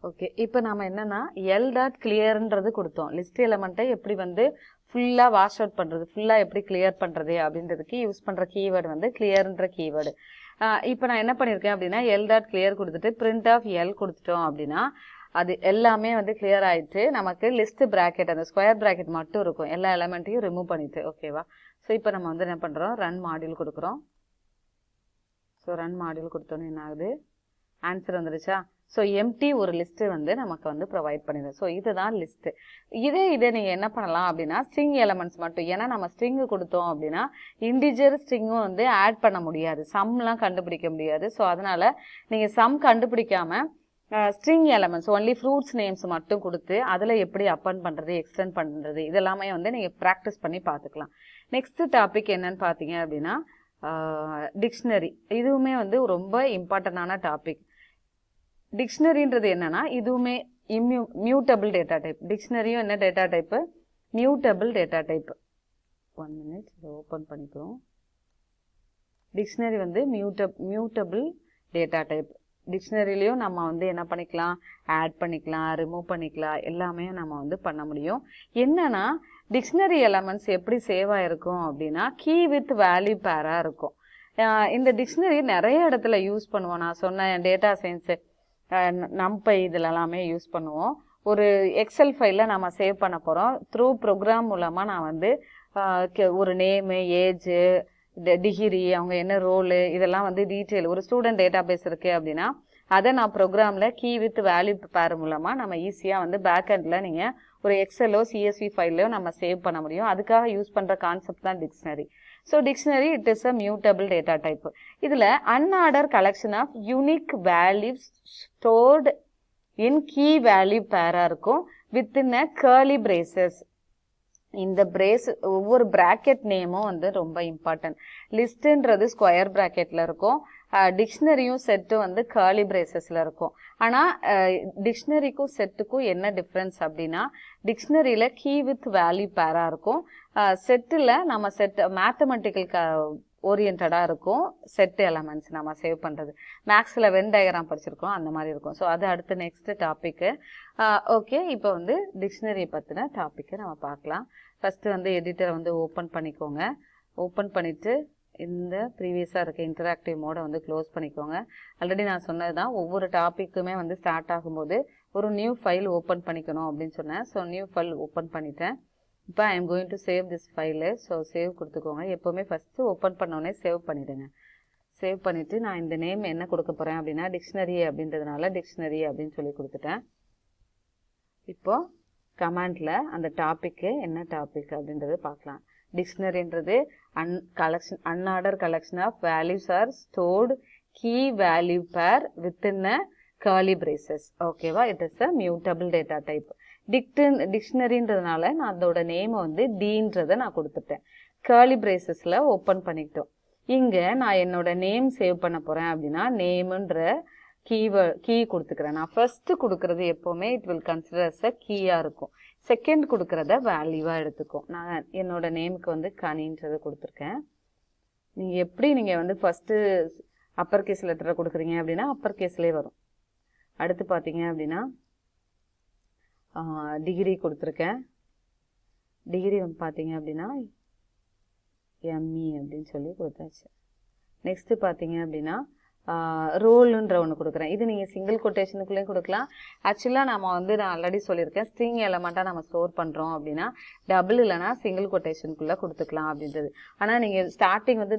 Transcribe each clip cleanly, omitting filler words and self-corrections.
Okay, இப்போ நாம என்னன்னா l.clearன்றது கொடுத்தோம். லிஸ்ட் எலமெண்ட்டை எப்படி வந்து ஃபுல்லா வாஷ் அவுட் பண்றது, ஃபுல்லா எப்படி கிளியர் பண்றது அப்படின்றதுக்கு யூஸ் பண்ற கீவேர்டு வந்து கிளியர்ன்ற கீவேர்டு. இப்போ நான் என்ன பண்ணியிருக்கேன் அப்படின்னா l.clear கொடுத்துட்டு print of l கொடுத்துட்டோம் அப்படின்னா அது எல்லாமே வந்து கிளியர் ஆயிட்டு நமக்கு லிஸ்ட் பிராக்கெட் அந்த ஸ்கொயர் பிராக்கெட் மட்டும் இருக்கும். எல்லா எலமெண்ட்டையும் ரிமூவ் பண்ணிட்டு. ஓகேவா? ஸோ இப்போ நம்ம வந்து என்ன பண்றோம், ரன் மாடியூல் கொடுக்குறோம். ஸோ ரன் மாடியூல் கொடுத்தோன்னு என்ன ஆகுது, ஆன்சர் வந்துருச்சா? ஸோ எம்டி ஒரு லிஸ்ட் வந்து நமக்கு வந்து ப்ரொவைட் பண்ணிடுது. ஸோ இதுதான் லிஸ்ட். இதே நீங்க என்ன பண்ணலாம் அப்படின்னா ஸ்ட்ரிங் எலமெண்ட்ஸ் மட்டும், ஏன்னா நம்ம ஸ்ட்ரிங் கொடுத்தோம் அப்படின்னா இன்டிஜர் ஸ்ட்ரிங்கும் வந்து ஆட் பண்ண முடியாது, சம்லாம் கண்டுபிடிக்க முடியாது. ஸோ அதனால நீங்க சம் கண்டுபிடிக்காம string elements only fruits names மட்டும் கொடுத்து அதில் எப்படி அப்பன் பண்ணுறது, எக்ஸ்டெண்ட் பண்ணுறது, இதெல்லாமே வந்து நீங்கள் ப்ராக்டிஸ் பண்ணி பார்த்துக்கலாம். நெக்ஸ்ட் டாபிக் என்னன்னு பார்த்தீங்க அப்படின்னா டிக்ஷனரி. இதுவுமே வந்து ரொம்ப இம்பார்ட்டண்டான டாபிக். டிக்ஷனரின்றது என்னன்னா இதுவுமே மியூட்டபிள் டேட்டா டைப். டிக்ஷனரியும் என்ன data type, mutable data type. 1 minute இதை ஓப்பன் பண்ணிக்கிறோம். டிக்ஷனரி வந்து மியூட்டபிள் டேட்டா டைப். டிக்ஷனரிலையும் நம்ம வந்து என்ன பண்ணிக்கலாம், ஆட் பண்ணிக்கலாம், ரிமூவ் பண்ணிக்கலாம், எல்லாமே நம்ம வந்து பண்ண முடியும். என்னன்னா டிக்ஷனரி எலமெண்ட்ஸ் எப்படி சேவ் ஆயிருக்கும் அப்படின்னா கீ வித் வேல்யூ பேரா இருக்கும். இந்த டிக்ஷனரி நிறைய இடத்துல யூஸ் பண்ணுவோம். நான் சொன்ன டேட்டா சயின்ஸ், நம்பை இதில் எல்லாமே யூஸ் பண்ணுவோம். ஒரு எக்ஸல் ஃபைலில் நம்ம சேவ் பண்ண போகிறோம். த்ரூ ப்ரோக்ராம் மூலமாக நான் வந்து ஒரு நேமு, ஏஜு, டிகிரி, அவங்க என்ன ரோலு, இதெல்லாம் வந்து டீட்டெயில் ஒரு ஸ்டூடெண்ட் டேட்டா பேஸ் இருக்கு அப்படின்னா அதை நான் ப்ரோக்ராமில் கீ வித் வேல்யூ பேர் மூலமாக நம்ம ஈஸியாக வந்து பேக்கெண்டில் நீங்கள் ஒரு எக்ஸலோ சிஎஸ்வி ஃபைலையோ நம்ம சேவ் பண்ண முடியும். அதுக்காக யூஸ் பண்ணுற கான்செப்ட் தான் dictionary. So dictionary it is a mutable data type. இதில் unorder collection of unique values stored in key value பேராக இருக்கும் வித்தின் அ கர்லி பிரேசஸ். இந்த பிரேஸ் ஒவ்வொரு பிராக்கெட் நேமும் வந்து ரொம்ப இம்பார்ட்டன்ட். லிஸ்ட்ன்றது ஸ்கொயர் பிராக்கெட்ல இருக்கும், டிக்ஷனரியும் செட்டு வந்து கர்லி பிரேசஸ்ல இருக்கும். ஆனா டிக்ஷனரிக்கும் செட்டுக்கும் என்ன டிஃப்ரென்ஸ் அப்படின்னா டிக்ஷனரியில கீ வித் வேல்யூ பேரா இருக்கும், செட்டில் நம்ம செட் மேத்தமெட்டிக்கல் ஓரியன்டா இருக்கும். செட் எலமெண்ட்ஸ் நம்ம சேவ் பண்றது மேக்ஸ்ல வென் டயக்ராம் படிச்சிருக்கோம், அந்த மாதிரி இருக்கும். ஸோ அது அடுத்து நெக்ஸ்ட் டாபிக். ஓகே, இப்போ வந்து டிக்ஷனரி பத்தின டாபிக்கை நம்ம பார்க்கலாம். ஃபர்ஸ்ட் வந்து எடிட்டரை வந்து ஓப்பன் பண்ணிக்கோங்க. ஓப்பன் பண்ணிட்டு இந்த ப்ரீவியஸாக இருக்க இன்டராக்டிவ் மோடை வந்து க்ளோஸ் பண்ணிக்கோங்க. ஆல்ரெடி நான் சொன்னது தான், ஒவ்வொரு டாப்பிக்குமே வந்து ஸ்டார்ட் ஆகும்போது ஒரு நியூ ஃபைல் ஓப்பன் பண்ணிக்கணும் அப்படின்னு சொன்னேன். ஸோ நியூ ஃபைல் ஓப்பன் பண்ணிட்டேன். இப்போ I am going to save this file. So save கொடுத்துக்கோங்க. எப்போவுமே ஃபஸ்ட்டு ஓப்பன் பண்ணோடனே சேவ் பண்ணிவிடுங்க. சேவ் பண்ணிவிட்டு நான் இந்த நேம் என்ன கொடுக்க போகிறேன் அப்படின்னா டிக்ஷனரி அப்படின்றதுனால டிக்ஷனரி அப்படின்னு சொல்லி கொடுத்துட்டேன். இப்போ கமாண்டில் அந்த டாப்பிக்கு என்ன டாபிக் அப்படின்றது பார்க்கலாம். டிக்ஷனரின்றது unorder collection of values are stored key value pair within a curly braces. ஓகேவா? It is a mutable data type. டிக்ஷனரின்றதுனால நான் அதோட நேமை வந்து டீன்றதை நான் கொடுத்துட்டேன். கர்லி பிரேசஸில் ஓப்பன் பண்ணிக்கிட்டோம். இங்கே நான் என்னோட நேம் சேவ் பண்ண போகிறேன் அப்படின்னா நேமுன்ற கீ கொடுத்துக்கிறேன். நான் ஃபர்ஸ்ட் கொடுக்கறது எப்போவுமே it will consider as a கீயாக இருக்கும். செகண்ட் கொடுக்கறத வேல்யூவாக எடுத்துக்கும். நான் என்னோட நேமுக்கு வந்து கனின்றது கொடுத்துருக்கேன். நீங்கள் எப்படி நீங்கள் வந்து ஃபர்ஸ்ட்டு அப்பர் கேஸ் லெட்டரை கொடுக்குறீங்க அப்படின்னா அப்பர் கேஸ்லேயே வரும். அடுத்து பார்த்தீங்க அப்படின்னா டிகிரி கொடுத்துருக்கேன். டிகிரி வந்து பார்த்தீங்க அப்படின்னா எம்இ அப்படின்னு சொல்லி கொடுத்தாச்சு. நெக்ஸ்ட்டு பார்த்தீங்க அப்படின்னா ரோலுன்ற ஒன்று கொடுக்குறேன். இது நீங்கள் சிங்கிள் கொட்டேஷனுக்குள்ளேயும் கொடுக்கலாம். ஆக்சுவலாக நம்ம வந்து நான் ஆல்ரெடி சொல்லியிருக்கேன், ஸ்ட்ரிங் எலமெண்ட்டாக நம்ம ஸ்டோர் பண்ணுறோம் அப்படின்னா டபுள் இல்லைனா சிங்கிள் கொட்டேஷனுக்குள்ளே கொடுத்துக்கலாம் அப்படின்றது. ஆனால் நீங்கள் ஸ்டார்டிங் வந்து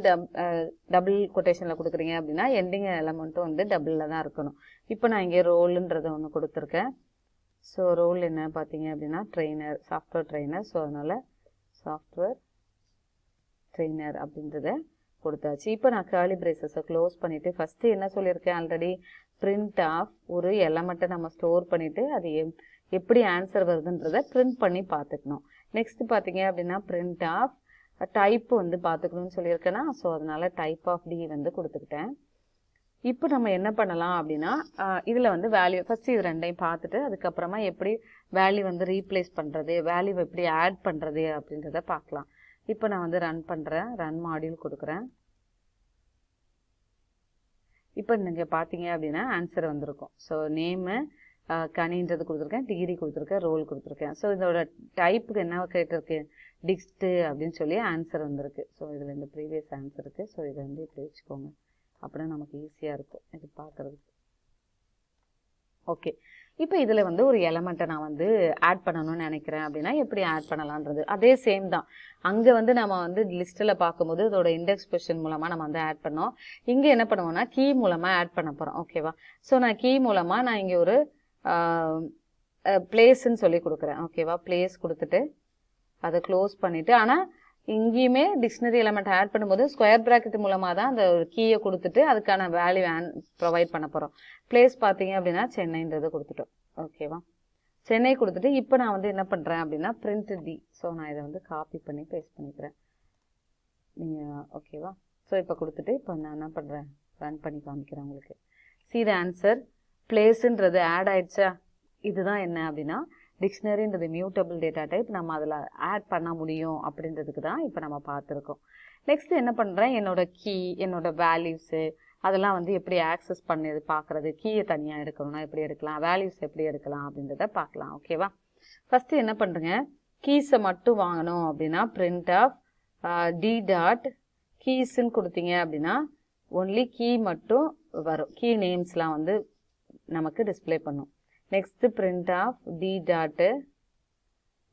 டபுள் கொட்டேஷனில் கொடுக்குறீங்க அப்படின்னா எண்டிங் எலமெண்ட்டும் வந்து டபுளில் தான் இருக்கணும். இப்போ நான் இங்கே ரோலுன்றதை ஒன்று கொடுத்துருக்கேன். ஸோ ரோல் என்ன பார்த்தீங்க அப்படின்னா ட்ரெயினர், சாஃப்ட்வேர் ட்ரெயினர். ஸோ அதனால் சாஃப்ட்வேர் ட்ரெயினர் அப்படின்றத கொடுத்தாச்சு. இப்போ நான் கர்லி பிரேசஸை க்ளோஸ் பண்ணிவிட்டு ஃபஸ்ட்டு என்ன சொல்லியிருக்கேன் ஆல்ரெடி, பிரிண்ட் ஆஃப் ஒரு எலமெண்ட்டை நம்ம ஸ்டோர் பண்ணிவிட்டு அது எப்படி ஆன்சர் வருதுன்றதை பிரிண்ட் பண்ணி பார்த்துக்கணும். நெக்ஸ்ட் பார்த்தீங்க அப்படின்னா பிரிண்ட் ஆஃப் டைப் வந்து பார்த்துக்கணும்னு சொல்லியிருக்கேன்னா ஸோ அதனால் டைப் ஆஃப் டி வந்து கொடுத்துக்கிட்டேன். இப்போ நம்ம என்ன பண்ணலாம் அப்படின்னா இதில் வந்து வேல்யூ ஃபஸ்ட்டு இது ரெண்டையும் பார்த்துட்டு அதுக்கப்புறமா எப்படி வேல்யூ வந்து ரீப்ளேஸ் பண்ணுறது, வேல்யூ எப்படி ஆட் பண்ணுறது அப்படின்றத பார்க்கலாம். இப்போ நான் வந்து ரன் பண்ணுறேன், ரன் மாடியூல் கொடுக்குறேன். இப்போ நீங்கள் பார்த்தீங்க அப்படின்னா ஆன்சர் வந்திருக்கும். ஸோ நேமு கனின்றது கொடுத்துருக்கேன், டிகிரி கொடுத்துருக்கேன், ரோல் கொடுத்துருக்கேன். ஸோ இதோட டைப்புக்கு என்ன கேட்டிருக்கு, டிக்ஸ்ட்டு அப்படின்னு சொல்லி ஆன்சர் வந்திருக்கு. ஸோ இதில் இந்த ப்ரீவியஸ் ஆன்சர் இருக்குது. ஸோ இதை வந்து இப்படி வச்சுக்கோங்க, அப்படின்னா நமக்கு ஈஸியாக இருக்கும் இது பார்க்குறதுக்கு. ஓகே, இப்போ இதில் வந்து ஒரு எலமெண்ட்டை நான் வந்து ஆட் பண்ணணும்னு நினைக்கிறேன் அப்படின்னா எப்படி ஆட் பண்ணலான்றது அதே சேம் தான். அங்கே வந்து நம்ம வந்து லிஸ்ட்டில் பார்க்கும்போது இதோட இண்டெக்ஸ் பொசிஷன் மூலமாக நம்ம வந்து ஆட் பண்ணோம். இங்கே என்ன பண்ணுவோம்னா கீ மூலமாக ஆட் பண்ண போகிறோம். ஓகேவா? ஸோ நான் கீ மூலமாக நான் இங்கே ஒரு பிளேஸ்ன்னு சொல்லி கொடுக்குறேன். ஓகேவா? பிளேஸ் கொடுத்துட்டு அதை க்ளோஸ் பண்ணிவிட்டு, ஆனால் இங்கேயுமே டிக்ஷனரி எலமெண்ட் ஆட் பண்ணும்போது ஸ்கொயர் ப்ராக்கெட் மூலமாக தான் அந்த ஒரு கீயை கொடுத்துட்டு அதுக்கான வேல்யூ ப்ரொவைட் பண்ண போகிறோம். பிளேஸ் பார்த்தீங்க அப்படின்னா சென்னைன்றது கொடுத்துட்டோம். ஓகேவா? சென்னை கொடுத்துட்டு இப்போ நான் வந்து என்ன பண்ணுறேன் அப்படின்னா பிரிண்ட் டி. ஸோ நான் இதை வந்து காப்பி பண்ணி பேஸ்ட் பண்ணிக்கிறேன் நீங்கள். ஓகேவா? ஸோ இப்போ கொடுத்துட்டு இப்போ நான் என்ன பண்ணுறேன், ரன் பண்ணி காமிக்கிறேன் உங்களுக்கு. see the answer, பிளேஸுன்றது ஆட் ஆயிடுச்சா? இதுதான் என்ன அப்படின்னா டிக்ஷனரின்றது மியூட்டபிள் டேட்டா டைப், நம்ம அதில் ஆட் பண்ண முடியும் அப்படின்றதுக்கு தான் இப்போ நம்ம பார்த்துருக்கோம். நெக்ஸ்ட் என்ன பண்ணுறேன், என்னோட கீ, என்னோட வேல்யூஸு அதெல்லாம் வந்து எப்படி ஆக்சஸ் பண்ணது பார்க்குறது. கீயை தனியாக எடுக்கணும்னா எப்படி எடுக்கலாம், வேல்யூஸ் எப்படி எடுக்கலாம் அப்படின்றத பார்க்கலாம். ஓகேவா? ஃபஸ்ட்டு என்ன பண்ணுறேங்க, கீஸை மட்டும் வாங்கணும் அப்படின்னா பிரிண்ட் ஆஃப் டி டாட் கீஸ்ன்னு கொடுத்தீங்க அப்படின்னா ஒன்லி கீ மட்டும் வரும். கீ நேம்ஸ்லாம் வந்து நமக்கு டிஸ்பிளே பண்ணும். Next print of d dot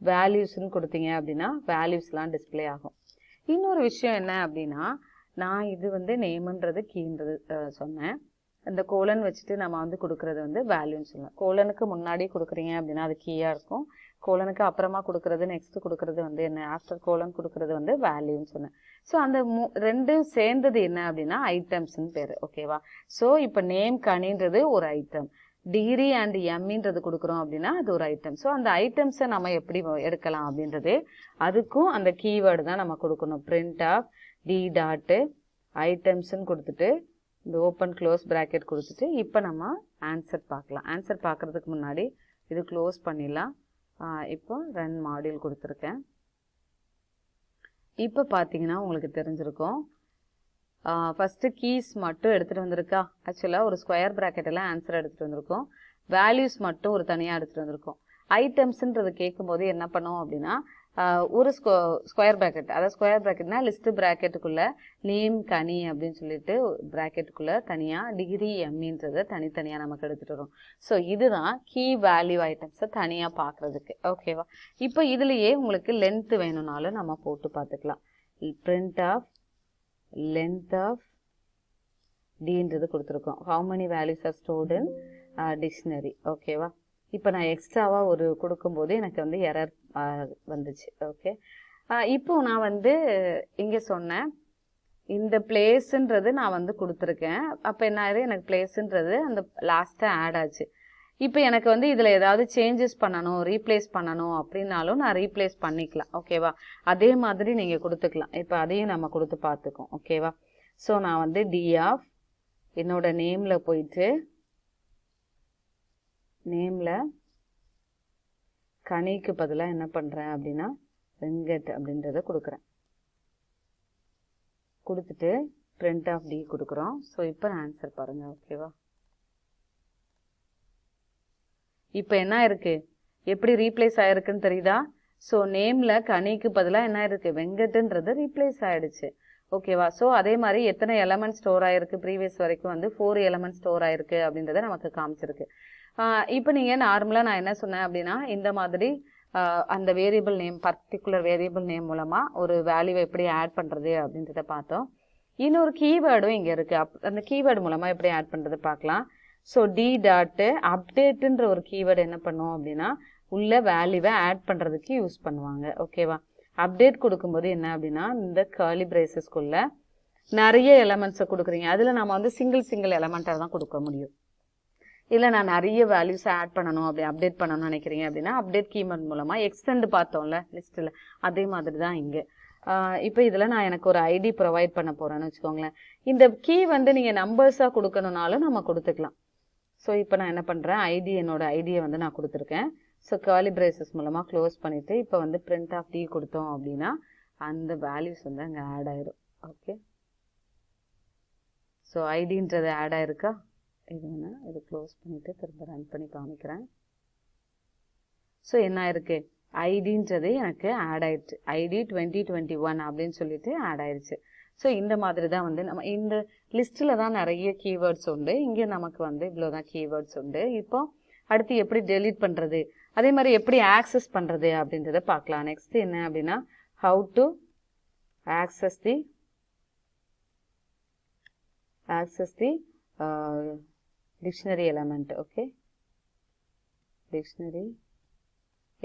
வேல்யூஸ்ன்னு கொடுத்தீங்க அப்படின்னா வேல்யூஸ்லாம் டிஸ்பிளே ஆகும். இன்னொரு விஷயம் என்ன அப்படின்னா, நான் இது வந்து நேம்ன்றது கீன்றது சொன்னேன். இந்த கோலன் வச்சுட்டு நம்ம வந்து கொடுக்குறது வந்து வேல்யூன்னு சொல்லுவேன். கோலனுக்கு முன்னாடி கொடுக்குறீங்க அப்படின்னா அது கீயாக இருக்கும். கோலனுக்கு அப்புறமா கொடுக்குறது, நெக்ஸ்ட் கொடுக்குறது வந்து என்ன, ஆஃப்டர் கோலன் கொடுக்குறது வந்து வேல்யூன்னு சொன்னேன். ஸோ அந்த ரெண்டும் சேர்ந்தது என்ன அப்படின்னா ஐட்டம்ஸ்ன்னு பேர். ஓகேவா? ஸோ இப்போ நேம் கனின்றது ஒரு ஐட்டம், டிகிரி அண்ட் எம்ன்றது கொடுக்குறோம் அப்படின்னா அது ஒரு ஐட்டம். ஸோ அந்த ஐட்டம்ஸை நம்ம எப்படி எடுக்கலாம் அப்படின்றது அதுக்கும் அந்த கீவேர்டு தான் நம்ம கொடுக்கணும். பிரிண்ட் ஆஃப் டி டாட்டு ஐட்டம்ஸ்ன்னு கொடுத்துட்டு இந்த ஓப்பன் க்ளோஸ் ப்ராக்கெட் கொடுத்துட்டு இப்போ நம்ம ஆன்சர் பார்க்கலாம். ஆன்சர் பார்க்குறதுக்கு முன்னாடி இது க்ளோஸ் பண்ணிடலாம். இப்போ ரன் மாடியூல் கொடுத்துருக்கேன். இப்போ பார்த்தீங்கன்னா உங்களுக்கு தெரிஞ்சிருக்கும். ஃபஸ்ட்டு கீஸ் மட்டும் எடுத்துகிட்டு வந்திருக்கா, ஆக்சுவலாக ஒரு ஸ்கொயர் ப்ராக்கெட்டில் ஆன்சர் எடுத்துகிட்டு வந்திருக்கோம். வேல்யூஸ் மட்டும் ஒரு தனியாக எடுத்துகிட்டு வந்திருக்கோம். ஐட்டம்ஸுன்றது கேட்கும்போது என்ன பண்ணோம் அப்படின்னா ஒரு ஸ்கொயர் ப்ராக்கெட், அதாவது ஸ்கொயர் ப்ராக்கெட்னா லிஸ்ட்டு ப்ராக்கெட்டுக்குள்ளே நேம் கனி அப்படின்னு சொல்லிட்டு ப்ராக்கெட்டுக்குள்ளே தனியாக டிகிரி எம்ன்றதை தனித்தனியாக நமக்கு எடுத்துகிட்டு வரும். ஸோ இதுதான் கீ வேல்யூ ஐட்டம்ஸை தனியாக பார்க்குறதுக்கு. ஓகேவா? இப்போ இதுலேயே உங்களுக்கு லென்த்து வேணும்னாலும் நம்ம போட்டு பார்த்துக்கலாம். பிரிண்ட் ஆஃப் length of dன்றது கொடுத்துருக்கோம். how many values are stored in dictionary. ஓகேவா? இப்போ நான் எக்ஸ்ட்ராவாக ஒரு கொடுக்கும்போது எனக்கு வந்து எரர் வந்துச்சு. ஓகே, இப்போ நான் வந்து இங்கே சொன்னேன் இந்த பிளேஸுன்றது நான் வந்து கொடுத்துருக்கேன். அப்போ என்ன ஆயிடுது, எனக்கு பிளேஸுன்றது அந்த லாஸ்ட்டாக ஆட் ஆச்சு. இப்போ எனக்கு வந்து இதில் ஏதாவது சேஞ்சஸ் பண்ணணும், ரீப்ளேஸ் பண்ணணும் அப்படின்னாலும் நான் ரீப்ளேஸ் பண்ணிக்கலாம். ஓகேவா? அதே மாதிரி நீங்கள் கொடுத்துக்கலாம். இப்போ அதையும் நம்ம கொடுத்து பார்த்துக்கோம். ஓகேவா? ஸோ நான் வந்து டி ஆஃப் என்னோட நேமில் போயிட்டு நேமில் கனிக்கு பதிலாக என்ன பண்ணுறேன் அப்படின்னா வெங்கட் அப்படின்றத கொடுக்குறேன். கொடுத்துட்டு பிரிண்ட் ஆஃப் டி கொடுக்குறோம். ஸோ இப்போ ஆன்சர் பாருங்கள். ஓகேவா? இப்போ என்ன இருக்கு, எப்படி ரீப்ளேஸ் ஆயிருக்குன்னு தெரியுதா? ஸோ நேமில் கனிக்கு பதிலாக என்ன இருக்கு, வெங்கட்ன்றது ரீப்ளேஸ் ஆயிடுச்சு. ஓகேவா? ஸோ அதே மாதிரி எத்தனை எலமெண்ட் ஸ்டோர் ஆயிருக்கு, ப்ரீவியஸ் வரைக்கும் வந்து 4 எலமெண்ட் ஸ்டோர் ஆயிருக்கு அப்படின்றத நமக்கு காமிச்சிருக்கு. இப்போ நீங்கள் நார்மலாக நான் என்ன சொன்னேன் அப்படின்னா இந்த மாதிரி அந்த variable name, particular variable name மூலமாக ஒரு வேல்யூவை எப்படி ஆட் பண்ணுறது அப்படின்றத பார்த்தோம். இன்னொரு கீவேர்டும் இங்கே இருக்குது. அந்த கீவேர்டு மூலமாக எப்படி ஆட் பண்ணுறது பார்க்கலாம். ஸோ டி டாட்டு அப்டேட்டுன்ற ஒரு கீவேர்டு என்ன பண்ணுவோம் அப்படின்னா உள்ள வேல்யூவை ஆட் பண்ணுறதுக்கு யூஸ் பண்ணுவாங்க. ஓகேவா? அப்டேட் கொடுக்கும்போது என்ன அப்படின்னா இந்த கர்லி பிரேசஸ்க்குள்ள நிறைய எலமெண்ட்ஸை கொடுக்குறீங்க. அதில் நம்ம வந்து சிங்கிள் எலமெண்ட்டாக தான் கொடுக்க முடியும். இல்லை நான் நிறைய வேல்யூஸை ஆட் பண்ணணும், அப்படி அப்டேட் பண்ணணும்னு நினைக்கிறீங்க அப்படின்னா அப்டேட் கீவேர்ட் மூலமாக எக்ஸ்டெண்ட் பார்த்தோம்ல லிஸ்ட்டில், அதே மாதிரி தான் இங்கே. இப்போ இதில் நான் எனக்கு ஒரு ஐடி ப்ரொவைட் பண்ண போகிறேன்னு வச்சுக்கோங்களேன். இந்த கீ வந்து நீங்கள் நம்பர்ஸாக கொடுக்கணுன்னாலும் நம்ம கொடுத்துக்கலாம். ஸோ இப்போ நான் என்ன பண்ணுறேன், என்னோட ஐடியை வந்து நான் கொடுத்துருக்கேன். ஸோ கர்லி பிரேசஸ் மூலமாக க்ளோஸ் பண்ணிவிட்டு இப்போ வந்து பிரிண்ட் ஆஃப் டி கொடுத்தோம் அப்படின்னா அந்த வேல்யூஸ் வந்து அங்கே ஆட் ஆயிடும். ஓகே, ஸோ ஐடின்றது ஆட் ஆயிருக்கா? இது க்ளோஸ் பண்ணிவிட்டு திரும்ப ரன் பண்ணி காமிக்கிறேன். ஸோ என்ன ஆயிருக்கு, ஐடின்றது எனக்கு ஆட் ஆயிடுச்சு. ஐடி 2021 அப்படின்னு சொல்லிட்டு ஆட் ஆயிடுச்சு. ஸோ இந்த மாதிரி தான் வந்து நம்ம இந்த லிஸ்ட்டில் தான் நிறைய கீவேர்ட்ஸ் உண்டு. இங்கே நமக்கு வந்து இவ்வளோ தான் கீவேர்ட்ஸ் உண்டு. இப்போ அடுத்து எப்படி டெலீட் பண்ணுறது, அதே மாதிரி எப்படி ஆக்சஸ் பண்ணுறது அப்படின்றத பார்க்கலாம். நெக்ஸ்ட் என்ன அப்படின்னா, how to access the dictionary element. Okay, dictionary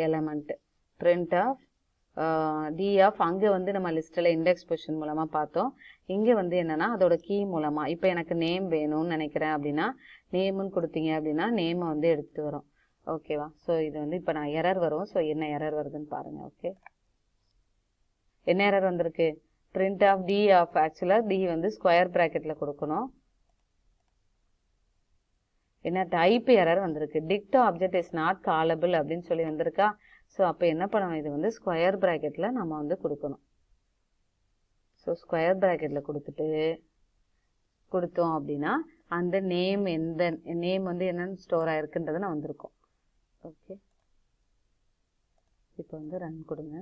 element print of d of அங்கே வந்து நம்ம லிஸ்ட்டில் இண்டெக்ஸ் பொசிஷன் மூலமாக பார்த்தோம். இங்கே வந்து என்னென்னா அதோட கீ மூலமாக இப்போ எனக்கு நேம் வேணும்னு நினைக்கிறேன் அப்படின்னா நேமுன்னு கொடுத்தீங்க அப்படின்னா நேமை வந்து எடுத்துகிட்டு வரும். ஓகேவா? ஸோ இது வந்து இப்போ நான் எரர் வரும். ஸோ என்ன எரர் வருதுன்னு பாருங்கள். ஓகே, என்ன எரர் வந்திருக்கு, print of d of ஆக்சுவலாக d வந்து ஸ்கொயர் ப்ராக்கெட்டில் கொடுக்கணும். என்ன டைப் எரர் வந்திருக்கு, dict object is not callable அப்படின்னு சொல்லி வந்திருக்கா. ஸோ அப்போ என்ன பண்ணணும், இது வந்து ஸ்கொயர் ப்ராக்கெட்டில் நம்ம வந்து கொடுக்கணும். ஸோ ஸ்கொயர் ப்ராக்கெட்டில் கொடுத்தோம் அப்படின்னா அந்த நேம் எந்த நேம் வந்து என்னென்னு ஸ்டோர் ஆகிருக்குன்றது நான் வந்திருக்கோம். ஓகே, இப்போ வந்து ரன் கொடுங்க.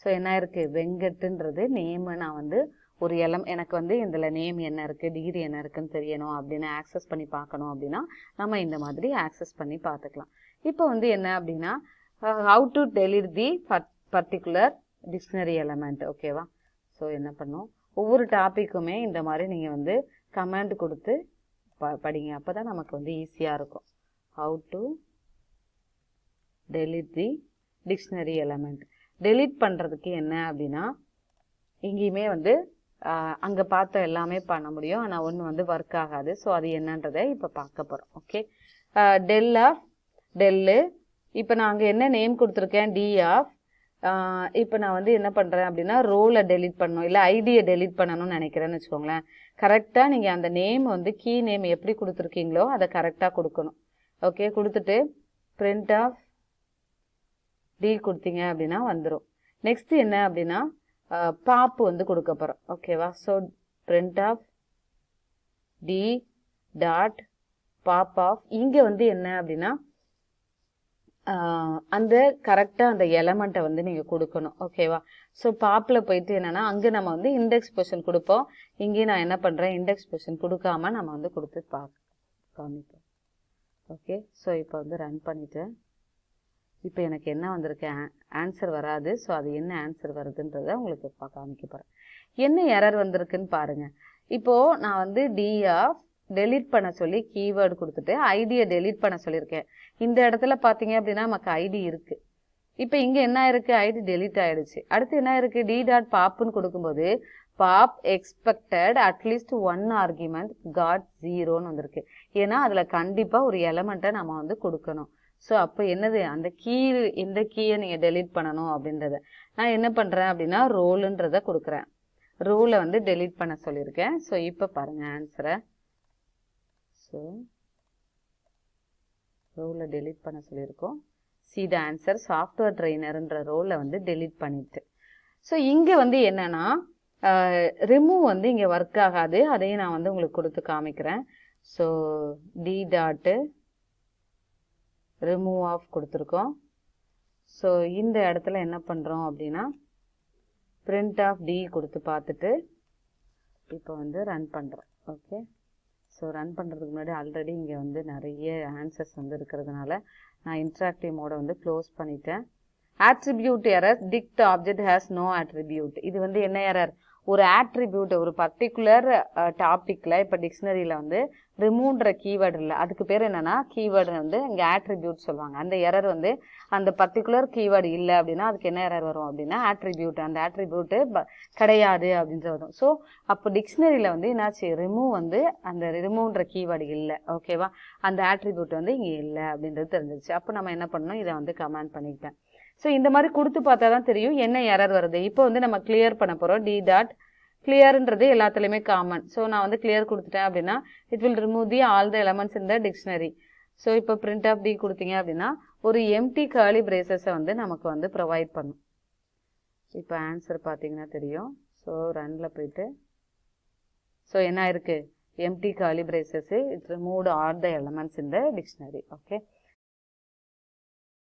ஸோ என்ன இருக்குது, வெங்கட்டுன்றது நேமு. நான் வந்து ஒரு எனக்கு வந்து இதில் நேம் என்ன இருக்குது, டிகிரி என்ன இருக்குன்னு தெரியணும் அப்படின்னு ஆக்சஸ் பண்ணி பார்க்கணும் அப்படின்னா நம்ம இந்த மாதிரி ஆக்சஸ் பண்ணி பார்த்துக்கலாம். இப்போ வந்து என்ன அப்படின்னா, how to delete the particular dictionary element. ஓகேவா? ஸோ என்ன பண்ணோம், ஒவ்வொரு டாப்பிக்குமே இந்த மாதிரி நீங்கள் வந்து கமெண்ட் கொடுத்து படிங்க. அப்போ தான் நமக்கு வந்து ஈஸியாக இருக்கும். How to delete the dictionary element. Delete பண்ணுறதுக்கு என்ன அப்படின்னா, இங்கேயுமே வந்து அங்கே பார்த்த எல்லாமே பண்ண முடியும், ஆனால் ஒன்று வந்து ஒர்க் ஆகாது. ஸோ அது என்னன்றதை இப்போ பார்க்க போகிறோம். Okay, tell. இப்போ நான் அங்கே என்ன நேம் கொடுத்துருக்கேன், டி ஆஃப். இப்போ நான் வந்து என்ன பண்ணுறேன் அப்படின்னா ரோலை டெலீட் பண்ணணும், இல்லை ஐடியை டெலீட் பண்ணணும்னு நினைக்கிறேன்னு வச்சுக்கோங்களேன். கரெக்டாக நீங்கள் அந்த நேம் வந்து கீ நேம் எப்படி கொடுத்துருக்கீங்களோ அதை கரெக்டாக கொடுக்கணும். ஓகே, கொடுத்துட்டு print of d கொடுத்தீங்க அப்படின்னா வந்துடும். நெக்ஸ்ட் என்ன அப்படின்னா பாப் வந்து கொடுக்க போகிறோம். ஓகேவா? So print of d dot pop off. இங்கே வந்து என்ன அப்படின்னா அந்த கரெக்டாக அந்த எலமெண்ட்டை வந்து நீங்கள் கொடுக்கணும். ஓகேவா? ஸோ பாப்பில் போயிட்டு என்னென்னா அங்கே நம்ம வந்து இண்டெக்ஸ் பொசிஷன் கொடுப்போம். இங்கே நான் என்ன பண்ணுறேன், இண்டெக்ஸ் பொசிஷன் கொடுக்காம நம்ம வந்து கொடுத்து காமிப்போம். ஓகே, ஸோ இப்போ வந்து ரன் பண்ணிவிட்டு இப்போ எனக்கு என்ன வந்திருக்கு, ஆன்சர் வராது. ஸோ அது என்ன ஆன்சர் வருதுன்றதை உங்களுக்கு காமிக்க போகிறேன். என்ன எரர் வந்திருக்குன்னு பாருங்கள். இப்போது நான் வந்து டி ஆஃப் டெலீட் பண்ண சொல்லி கீவேர்டு கொடுத்துட்டு ஐடியை டெலீட் பண்ண சொல்லியிருக்கேன். இந்த இடத்துல பார்த்தீங்க அப்படின்னா நமக்கு ஐடி இருக்குது. இப்போ இங்கே என்ன இருக்குது, ஐடி டெலீட் ஆகிடுச்சு. அடுத்து என்ன இருக்குது, டி டாட் பாப்புன்னு கொடுக்கும்போது pop expected at least 1 argument got 0ன்னு வந்திருக்கு. ஏன்னா அதில் கண்டிப்பாக ஒரு எலமெண்ட்டை நம்ம வந்து கொடுக்கணும். ஸோ அப்போ என்னது, அந்த இந்த கீயை நீங்கள் டெலீட் பண்ணணும் அப்படின்றத நான் என்ன பண்ணுறேன் அப்படின்னா ரோலுன்றதை கொடுக்குறேன். ரோலை வந்து டெலீட் பண்ண சொல்லியிருக்கேன். ஸோ இப்போ பாருங்கள் ஆன்சரை. ஸோ ரோலை டெலீட் பண்ண சொல்லியிருக்கோம். see the answer, சாஃப்ட்வேர் ட்ரெயினர்ன்ற ரோலை வந்து டெலீட் பண்ணிட்டு. ஸோ இங்கே வந்து என்னென்னா ரிமூவ் வந்து இங்கே ஒர்க் ஆகாது. அதையும் நான் வந்து உங்களுக்கு கொடுத்து காமிக்கிறேன். So d dot remove of கொடுத்துருக்கோம். ஸோ இந்த இடத்துல என்ன பண்ணுறோம் அப்படின்னா print of d கொடுத்து பார்த்துட்டு இப்போ வந்து ரன் பண்ணுறோம். ஓகே, ஸோ ரன் பண்ணுறதுக்கு முன்னாடி ஆல்ரெடி இங்கே வந்து நிறைய ஆன்சர்ஸ் வந்து இருக்கிறதுனால நான் இன்ட்ராக்டிவ் மோடை வந்து க்ளோஸ் பண்ணிட்டேன். Attribute error, dict object has no attribute. இது வந்து என்ன எரர், ஒரு ஆட்ரிபியூட் ஒரு பர்டிகுலர் டாப்பிக்கில் இப்போ டிக்ஷனரியில் வந்து ரிமூவ்ன்ற கீவேர்டு இல்லை, அதுக்கு பேர் என்னென்னா கீவேர்டு வந்து இங்கே ஆட்ரிபியூட் சொல்லுவாங்க. அந்த எரர் வந்து அந்த பர்டிகுலர் கீவேர்டு இல்லை அப்படின்னா அதுக்கு என்ன எரர் வரும் அப்படின்னா ஆட்ரிபியூட், அந்த ஆட்ரிபியூட்டு கிடையாது அப்படின்றது வரும். ஸோ அப்போ டிக்ஷனரியில் வந்து என்னாச்சு, ரிமூவ் வந்து அந்த ரிமூவ்ன்ற கீவேர்டு இல்லை. ஓகேவா? அந்த ஆட்ரிபியூட் வந்து இங்கே இல்லை அப்படின்றது தெரிஞ்சிருச்சு. அப்போ நம்ம என்ன பண்ணணும், இதை வந்து கமெண்ட் பண்ணிக்கிட்டேன். ஸோ இந்த மாதிரி கொடுத்து பார்த்தா தான் தெரியும் என்ன எரர் வருது. இப்போ வந்து நம்ம கிளியர் பண்ண போகிறோம். டி டாட் கிளியர்ன்றது எல்லாத்துலேயுமே காமன். ஸோ நான் வந்து கிளியர் கொடுத்துட்டேன் அப்படின்னா it will remove the all the elements in the dictionary. So இப்போ print of d கொடுத்தீங்க அப்படின்னா ஒரு எம்டி கர்லி பிரேசஸை வந்து நமக்கு வந்து ப்ரொவைட் பண்ணும். இப்போ ஆன்சர் பார்த்தீங்கன்னா தெரியும். ஸோ ரன்னில் போயிட்டு ஸோ என்ன இருக்குது, empty curly braces, it removed all the elements in the dictionary. Okay.